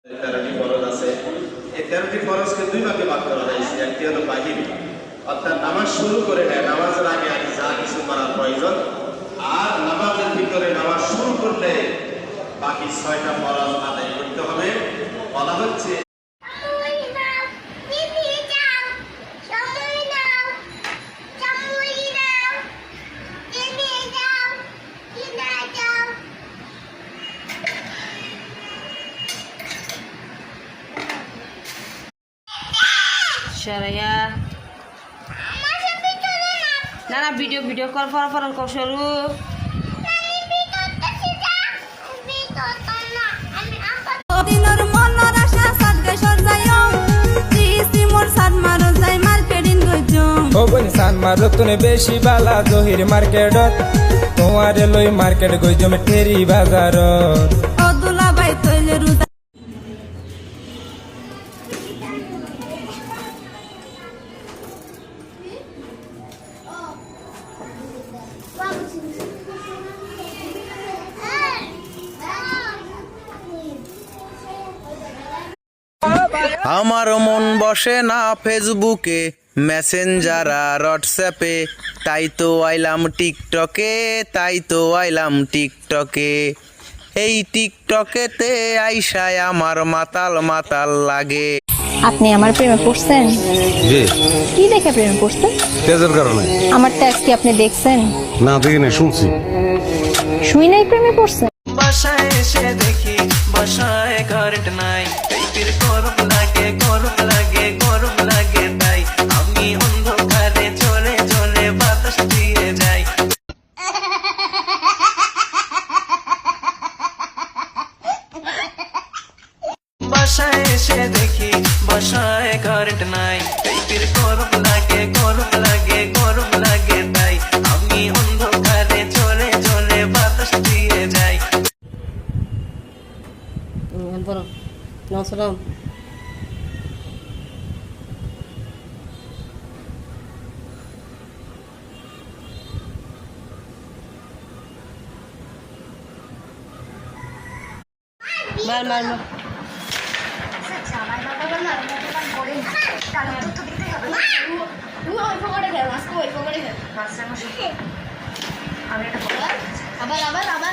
13টি ফরজ আছে। এই 13টি ফরজকে দুই ভাগে ভাগ করা হয়েছে। একটি হলো বাহিরি, অর্থাৎ নামাজ শুরু করে নেয় নামাজের আগে আগে যা কিছু করার প্রয়োজন, আর নামাজের ভিতরে নামাজ শুরু করলে বাকি 6টা ফরজ আদায় করতে হবে। বলা হচ্ছে Syaraya. Nana video call for kau suruh. সান মারত নে বেশি বালা জহির মার্কেটত তোমারে লই মার্কেট গই জমে ঠেরি বাজারত ও দুলা ভাই তৈলে রুদা আমার মন বসে না ফেসবুকে, মেসেঞ্জার আর হোয়াটসঅ্যাপে, তাই তো আইলাম টিকটকে। এই টিকটকেতে আইসায় আমার মাতাল মাতাল লাগে। আপনি আমার প্রেমে পড়ছেন? জি। কি দেখে প্রেমে পড়ছেন? তেজের কারণে। আমার ট্যাক্স কি আপনি দেখছেন? না দেখি না, শুনছি। শুই নাই প্রেমে পড়ছেন? বাসায় এসে দেখি বাসায় কারেন্ট নাই, গরম লাগে তাই আমি অন্ধকারে চলে চলে বাতাস দিয়ে যাই। বাসায় এসে দেখি বাসায় কারেন্ট নাই, গরম লাগে তাই আমি অন্ধকারে চলে চলে বাতাস দিয়ে যাই। Salam. Mar. আবার